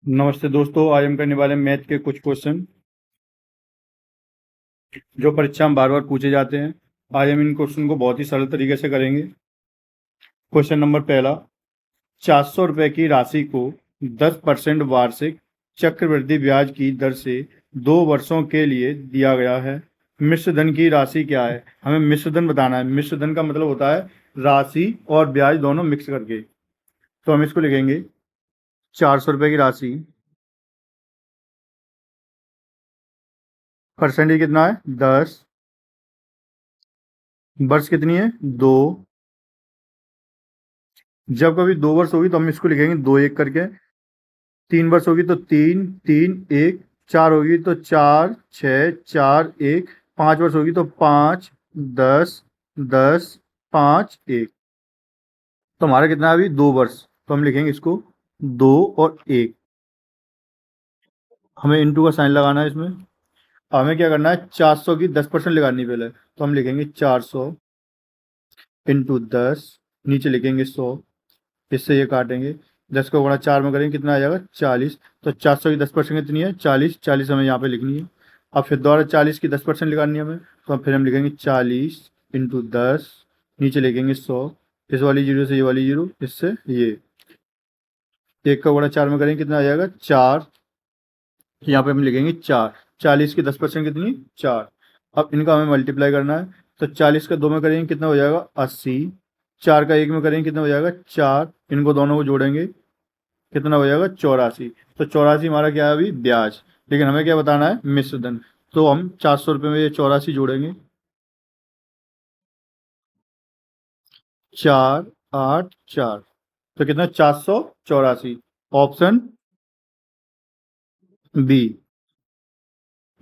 नमस्ते दोस्तों, आज हम करने वाले हैं मैथ के कुछ क्वेश्चन जो परीक्षा में बार बार पूछे जाते हैं। आज हम इन क्वेश्चन को बहुत ही सरल तरीके से करेंगे। क्वेश्चन नंबर पहला, 400 रुपये की राशि को 10% वार्षिक चक्रवृद्धि ब्याज की दर से 2 वर्षों के लिए दिया गया है। मिश्र धन की राशि क्या है? हमें मिश्र धन बताना है। मिश्र धन का मतलब होता है राशि और ब्याज दोनों मिक्स करके। तो हम इसको लिखेंगे 400 रुपये की राशि, परसेंटेज कितना है 10, वर्ष कितनी है 2। जब कभी 2 वर्ष होगी तो हम इसको लिखेंगे 2 1 करके। 3 वर्ष होगी तो 3 3 1। 4 होगी तो 4 6 4 1। 5 वर्ष होगी तो 5 10 10 5 1। तो हमारा कितना है अभी 2 वर्ष, तो हम लिखेंगे इसको 2 और 1। हमें इंटू का साइन लगाना है इसमें। हमें क्या करना है 400 की 10% लगानी है पहले, तो हम लिखेंगे 400 इंटू 10, नीचे लिखेंगे 100। इससे ये काटेंगे, 10 को गुणा 4 में करेंगे कितना आ जाएगा 40। तो 400 की 10% कितनी है 40। 40 हमें यहाँ पे लिखनी है। अब फिर दोबारा 40 की 10% निकालनी है हमें, तो अब फिर हम लिखेंगे 40 इंटू 10, नीचे लिखेंगे 100। इस वाली जीरो से ये वाली जीरो, इससे ये 1 का गुणा 4 में करेंगे कितना आ जाएगा 4। यहाँ पे हम लिखेंगे 4। 40 की 10% कितनी 4। अब इनका हमें मल्टीप्लाई करना है, तो 40 का 2 में करेंगे कितना हो जाएगा 80। 4 का 1 में करेंगे कितना हो जाएगा 4। इनको दोनों को जोड़ेंगे कितना हो जाएगा 84। तो 84 हमारा क्या है अभी ब्याज, लेकिन हमें क्या बताना है मिश्र धन। तो हम 400 रुपये में ये 84 जोड़ेंगे, 4 8 4, तो कितना 484। ऑप्शन बी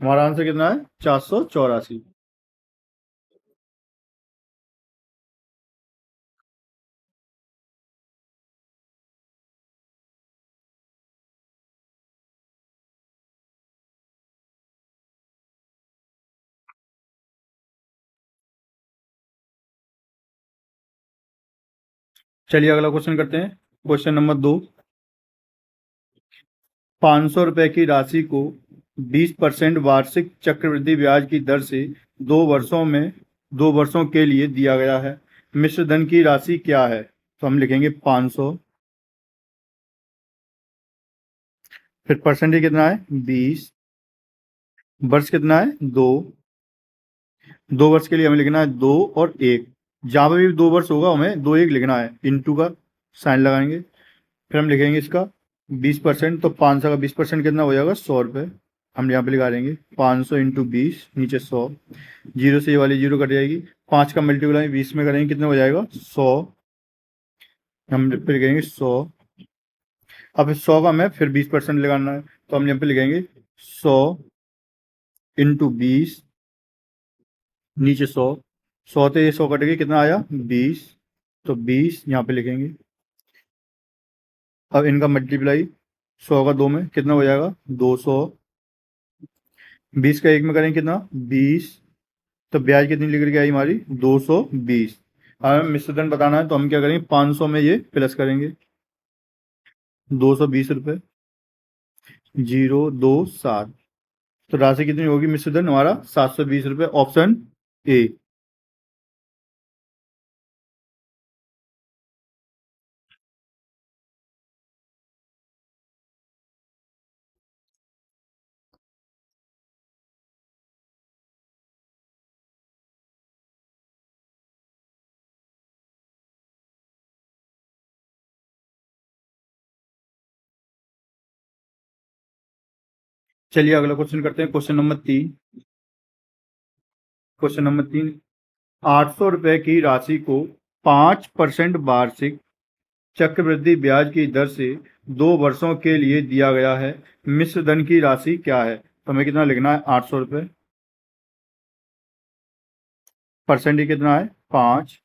हमारा आंसर कितना है 484। चलिए अगला क्वेश्चन करते हैं। क्वेश्चन नंबर 2, 500 रुपये की राशि को 20% वार्षिक चक्रवृद्धि ब्याज की दर से 2 वर्षों के लिए दिया गया है। मिश्र धन की राशि क्या है? तो हम लिखेंगे 500, फिर परसेंटेज कितना है 20, वर्ष कितना है 2। 2 वर्ष के लिए हमें लिखना है 2 और 1। जहाँ पर भी 2 वर्ष होगा हमें 2 1 लिखना है, इंटू का साइन लगाएंगे। फिर हम लिखेंगे इसका 20%, तो 500 का 20% कितना हो जाएगा 100 रुपये। हम यहाँ पे लिखा देंगे 500 इंटू 20, नीचे 100। जीरो से ये वाली जीरो कट जाएगी। 5 का मल्टीप्लाई 20 में करेंगे कितना हो जाएगा 100। हम फिर लिखेंगे 100। अब इस 100 का हमें फिर 20% लगाना है, तो हम यहाँ पे लिखेंगे 100 इंटू 20, नीचे 100। 100 से ये 100 कट गई कितना आया 20, तो 20 यहाँ पे लिखेंगे। अब इनका मल्टीप्लाई 100 का 2 में कितना हो जाएगा 200। 20 का 1 में करेंगे कितना 20, तो ब्याज कितनी निकल के आई हमारी 220। हमें मिश्रधन बताना है, तो हम क्या करेंगे 500 में ये प्लस करेंगे 220 रुपये, 027। तो राशि कितनी होगी मिश्रधन हमारा 720 रुपये। Option A. चलिए अगला क्वेश्चन करते हैं। Question number 3। क्वेश्चन नंबर 3, 800 रुपये की राशि को 5% वार्षिक चक्रवृद्धि ब्याज की दर से 2 वर्षों के लिए दिया गया है। मिश्र धन की राशि क्या है? तो हमें कितना लिखना है 800 रुपये, परसेंटेज कितना है 5,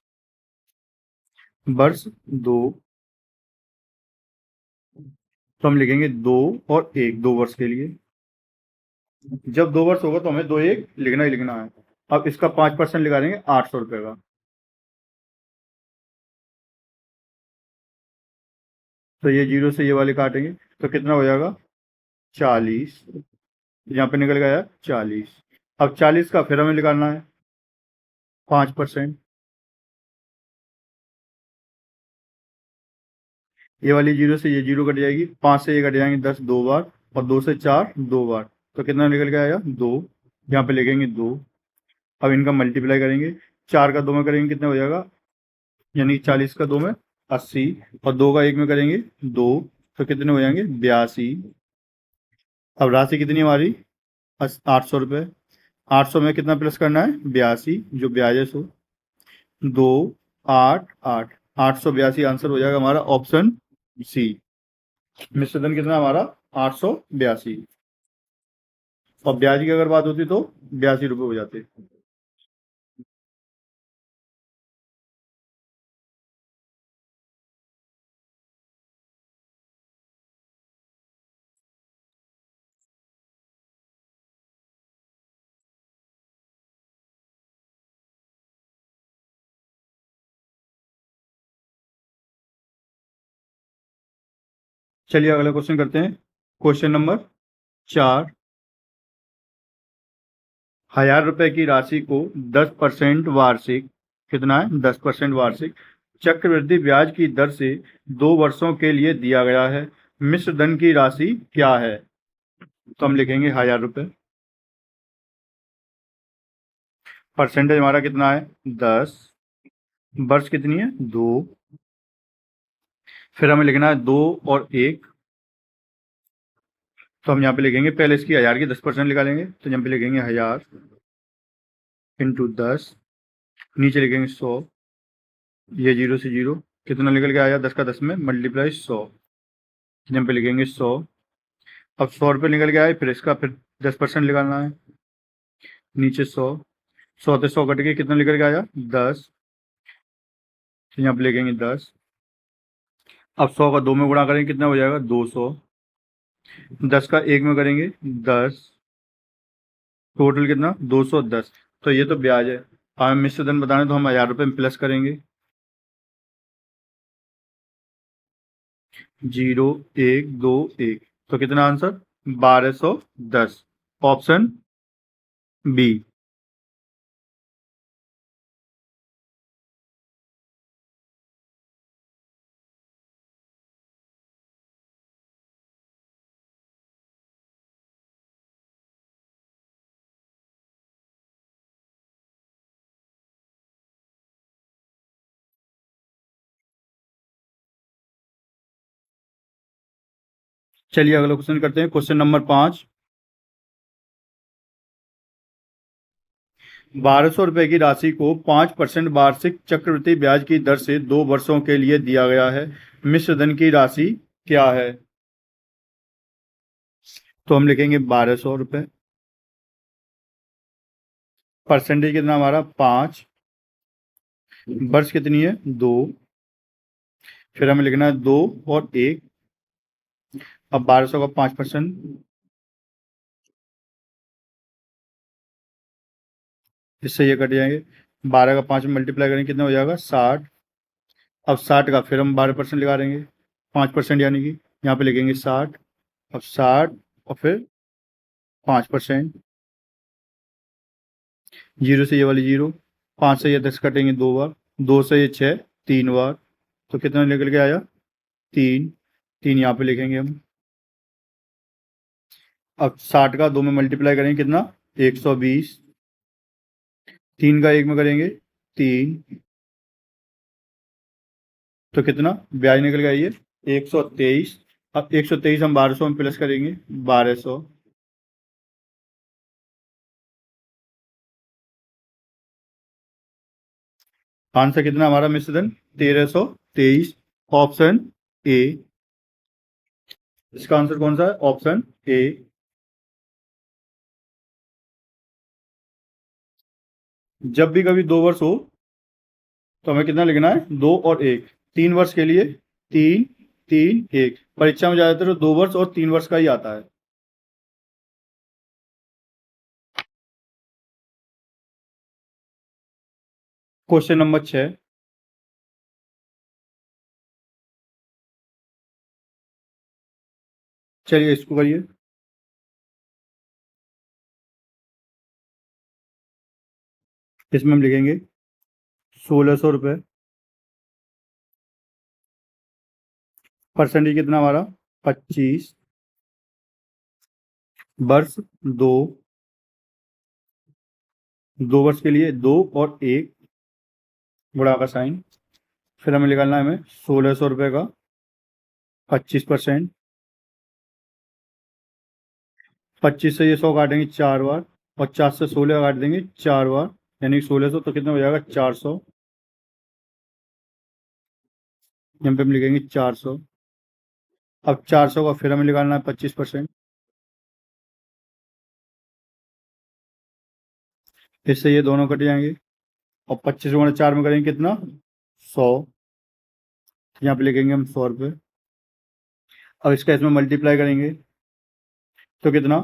वर्ष 2। तो हम लिखेंगे 2 और 1, 2 वर्ष के लिए। जब 2 वर्ष होगा तो हमें 2 1 लिखना ही लिखना है। अब इसका 5% लगा देंगे 800 रुपये का, तो ये जीरो से ये वाले काटेंगे तो कितना हो जाएगा 40, यहाँ पे निकल गया 40। अब 40 का फिर हमें निकालना है 5%। ये वाली जीरो से ये जीरो कट जाएगी, 5 से ये कट जाएंगे 10 दो बार, और 2 से 4 दो बार, तो कितना निकल के आएगा 2। यहाँ पे लिखेंगे 2। अब इनका मल्टीप्लाई करेंगे, 4 का 2 में करेंगे कितना हो जाएगा, यानी 40 का 2 में 80, और 2 का 1 में करेंगे 2, तो कितने हो जाएंगे 82। अब राशि कितनी है हमारी 800 रुपये। 800 में कितना प्लस करना है 82, जो ब्याज है सो 2 8 8, 882 आंसर हो जाएगा हमारा ऑप्शन सी। मिश्र धन कितना हमारा 882, और ब्याज की अगर बात होती तो 82 रुपये हो जाते। चलिए अगला क्वेश्चन करते हैं। Question number 4। 1000 रुपए की राशि को 10% वार्षिक, कितना है 10% वार्षिक चक्रवृद्धि ब्याज की दर से 2 वर्षों के लिए दिया गया है। मिश्र धन की राशि क्या है? तो हम लिखेंगे 1000 रुपए। परसेंटेज हमारा कितना है 10, वर्ष कितनी है 2, फिर हमें लिखना है 2 और 1, तो हम यहाँ पे लिखेंगे पहले इसकी 1000 की 10% निकालेंगे, तो यहाँ पे लिखेंगे 1000 इंटू 10, नीचे लिखेंगे 100, ये जीरो से जीरो, कितना निकल के आया 10 का 10 में मल्टीप्लाई 100, यहाँ पे लिखेंगे 100। अब 100 रुपये निकल के आए, फिर इसका फिर 10% निकालना है, नीचे 100, 100 से 100 कट के कितना निकल के आया 10, तो यहाँ पे लिखेंगे 10। अब 100 का 2 में गुणा करेंगे कितना हो जाएगा 200, 10 का 1 में करेंगे 10, टोटल कितना 210। तो ये तो ब्याज है, हमें मिश्र धन बताने तो हम 1000 रुपये में प्लस करेंगे, 0 1 2 1, तो कितना आंसर 1210, ऑप्शन बी। चलिए अगला क्वेश्चन करते हैं। Question number 5। 1200 रुपए की राशि को 5% वार्षिक चक्रवृद्धि ब्याज की दर से 2 वर्षों के लिए दिया गया है। मिश्र धन की राशि क्या है? तो हम लिखेंगे 1200 रुपये। परसेंटेज कितना हमारा 5, वर्ष कितनी है 2, फिर हमें लिखना है 2 और 1। अब 1200 का 5%, इससे ये कट जाएंगे, 12 का 5 में मल्टीप्लाई करेंगे कितना हो जाएगा 60। अब 60 का फिर हम 12% लगा देंगे, 5% यानी कि यहाँ पे लिखेंगे 60। अब 60 और फिर 5%, जीरो से ये वाली जीरो, 5 से ये 10 कटेंगे 2 बार, 2 से ये 6 3 बार, तो कितना निकल के आया 3। 3 यहाँ पे लिखेंगे हम। अब 60 का 2 में मल्टीप्लाई करेंगे कितना 120, 3 का 1 में करेंगे 3, तो कितना ब्याज निकल गया ये 123। अब 123 हम 1200 में प्लस करेंगे 1200, आंसर कितना हमारा मिश्र धन 1323, ऑप्शन ए। इसका आंसर कौन सा है ऑप्शन ए। जब भी कभी 2 वर्ष हो तो हमें कितना लिखना है 2 और 1। 3 वर्ष के लिए 3 3 1, परीक्षा में ज्यादातर 2 वर्ष और 3 वर्ष का ही आता है। Question number 6। चलिए इसको करिए। इसमें हम लिखेंगे 1600 रुपये। परसेंटेज कितना हमारा 25, वर्ष दो, 2 वर्ष के लिए 2 और 1, गुणा का साइन। फिर हमें निकालना है हमें 1600 रुपये का 25%। 25 से ये 100 काटेंगे 4 बार, और 4 से 16 काट देंगे 4 बार, यानी 1600, तो कितना हो जाएगा 400। यहाँ पे हम लिखेंगे 400। अब 400 का फिर हमें निकालना है 25%। इससे ये दोनों कट जाएंगे, और 25 × 4 में करेंगे कितना 100। यहाँ पे लिखेंगे हम 100 रुपये। अब इसका इसमें मल्टीप्लाई करेंगे तो कितना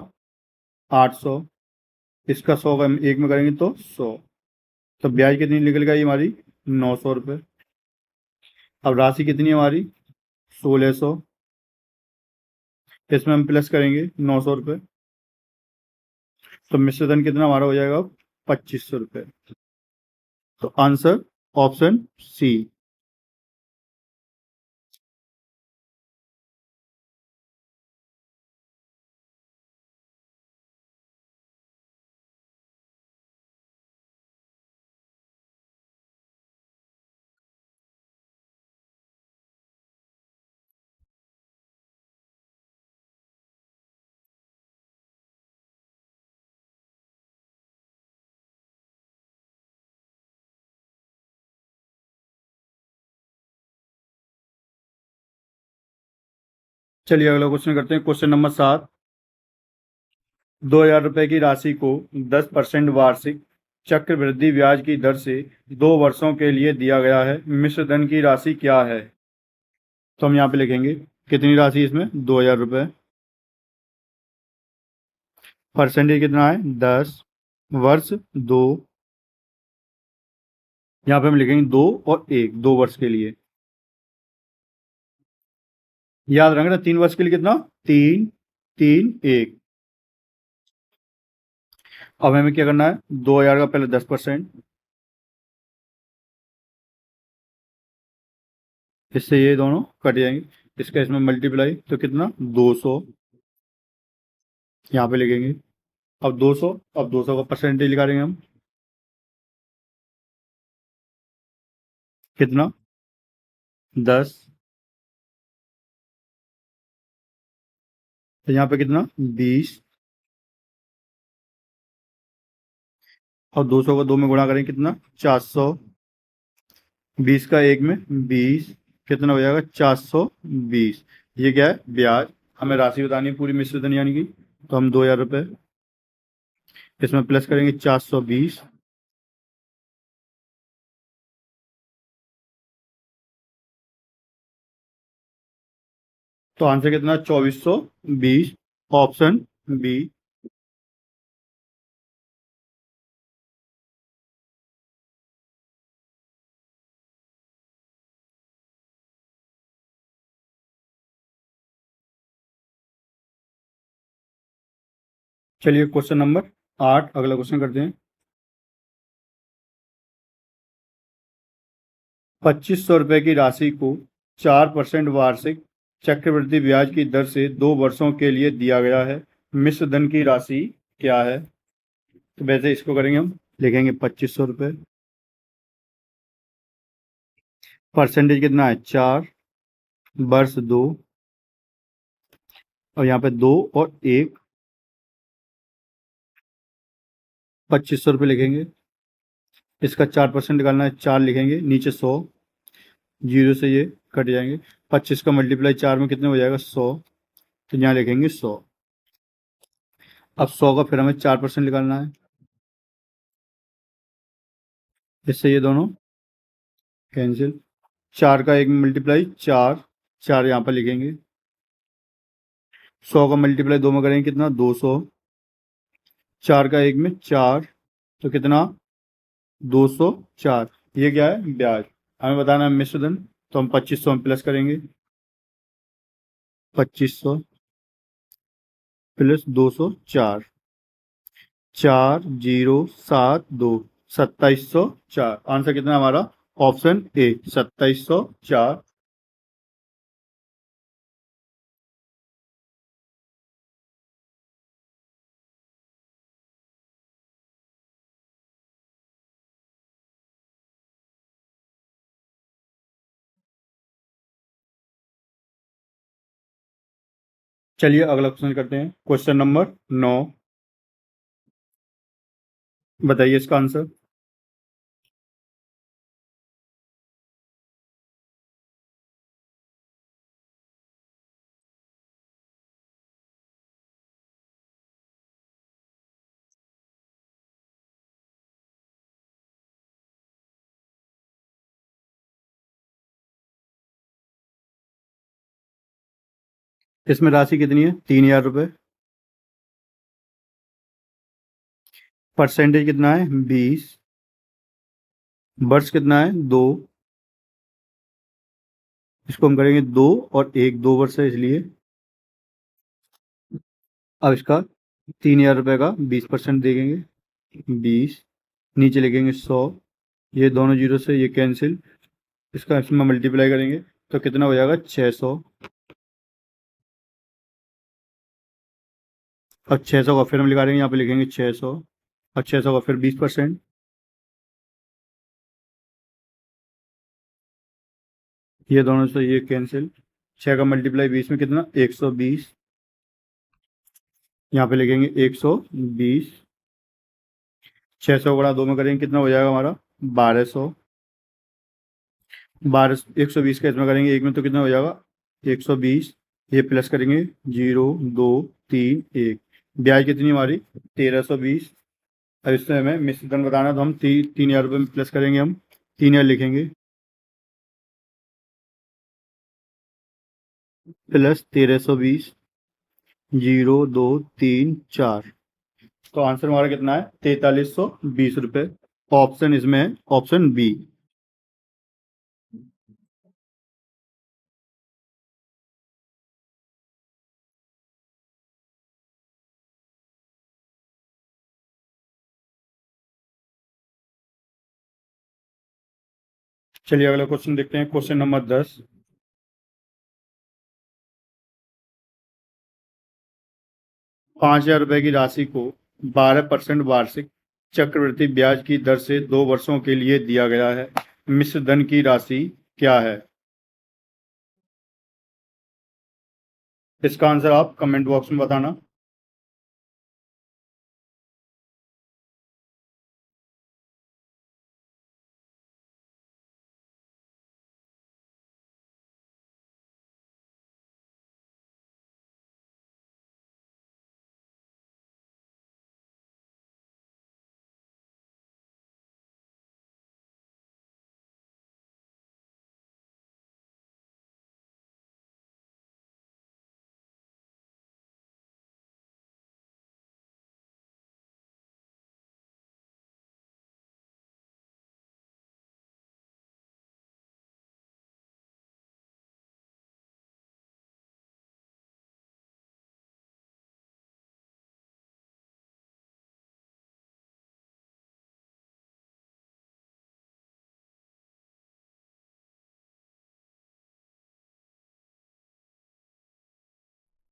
800। इसका 100 का हम 1 में करेंगे तो 100। तो ब्याज कितनी निकल गई हमारी 900 रुपये। अब राशि कितनी है हमारी 1600। इसमें हम प्लस करेंगे 900 रुपये। तो मिश्र धन कितना हमारा हो जाएगा 2500 रुपये। तो आंसर ऑप्शन सी। चलिए अगला क्वेश्चन करते हैं। Question number 7। 2000 रुपये की राशि को 10% वार्षिक चक्रवृद्धि ब्याज की दर से 2 वर्षों के लिए दिया गया है। मिश्र धन की राशि क्या है? तो हम यहाँ पे लिखेंगे कितनी राशि इसमें 2000 रुपये। परसेंटेज कितना है 10, वर्ष 2, यहाँ पे हम लिखेंगे 2 और 1, 2 वर्ष के लिए। याद रखना 3 वर्ष के लिए कितना 3, 3, 1। अब हमें क्या करना है 2000 का पहले 10%। इससे ये दोनों कट जाएंगे। इसका इसमें मल्टीप्लाई तो कितना 200, यहाँ पे लिखेंगे। अब 200, अब 200 का परसेंटेज निकालेंगे हम कितना 10। तो यहाँ पे कितना 20, और 200 का 2 में गुणा करें कितना 400। 20 का 1 में 20, कितना हो जाएगा 420। ये क्या है ब्याज। हमें राशि बतानी है पूरी मिश्र धन यानी कि, तो हम 2000 रुपये इसमें प्लस करेंगे 420। तो आंसर कितना 2420, ऑप्शन बी। चलिए क्वेश्चन नंबर 8 अगला क्वेश्चन करते हैं। 2500 रुपये की राशि को 4% वार्षिक चक्रवृद्धि ब्याज की दर से 2 वर्षों के लिए दिया गया है। मिश्र धन की राशि क्या है? तो वैसे इसको करेंगे हम, लिखेंगे 2500 रुपये। परसेंटेज कितना है 4, वर्ष 2, और यहाँ पे 2 और 1, 2500 रुपये लिखेंगे। इसका 4% निकालना है, 4 लिखेंगे, नीचे 100, जीरो से ये कट जाएंगे। 25 का मल्टीप्लाई 4 में कितने हो जाएगा 100, तो यहाँ लिखेंगे 100। अब 100 का फिर हमें 4% निकालना है, इससे ये दोनों कैंसिल। 4 का 1 में मल्टीप्लाई 4, 4 यहाँ पर लिखेंगे। 100 का मल्टीप्लाई 2 में करेंगे कितना 200। 4 का 1 में 4, तो कितना 204। ये क्या है ब्याज। हमें बताना है मिश्र धन, तो हम 2500 में प्लस करेंगे, 2500 प्लस 204, 4072, 2704। आंसर कितना है हमारा? Option A 2704। चलिए अगला क्वेश्चन करते हैं। क्वेश्चन नंबर 9, बताइए इसका आंसर। इसमें राशि कितनी है? 3000 रुपये। परसेंटेज कितना है? 20। वर्ष कितना है? 2। इसको हम करेंगे 2 और 1, 2 वर्ष है इसलिए। अब इसका 3000 रुपये का 20% देंगे, 20। नीचे लिखेंगे 100। ये दोनों जीरो से ये कैंसिल। इसका इसमें मल्टीप्लाई करेंगे तो कितना हो जाएगा? 600। अब 600 का फिर हम लिखा देंगे, यहाँ पे लिखेंगे 600 और 600 का फिर 20%। ये दोनों से ये कैंसिल। 6 का मल्टीप्लाई 20 में कितना? 120। यहाँ पे लिखेंगे 120। 600 गुणा 2 में करेंगे कितना हो जाएगा हमारा? 1200। 120 का इसमें करेंगे 1 में तो कितना हो जाएगा? 120। ये प्लस करेंगे 0 2 3 1। ब्याज कितनी हमारी? 1320। अब इसमें हमें मिश्रित धन बताना है तो हम 3000 रुपये में प्लस करेंगे, हम 3000 लिखेंगे प्लस 1320, 0 2 3 4। तो आंसर हमारा कितना है? 4320 रुपये। ऑप्शन इसमें है ऑप्शन बी। चलिए अगला क्वेश्चन देखते हैं। क्वेश्चन नंबर 10, 5000 रुपये की राशि को 12% वार्षिक चक्रवृद्धि ब्याज की दर से 2 वर्षों के लिए दिया गया है। मिश्र धन की राशि क्या है? इसका आंसर आप कमेंट बॉक्स में बताना।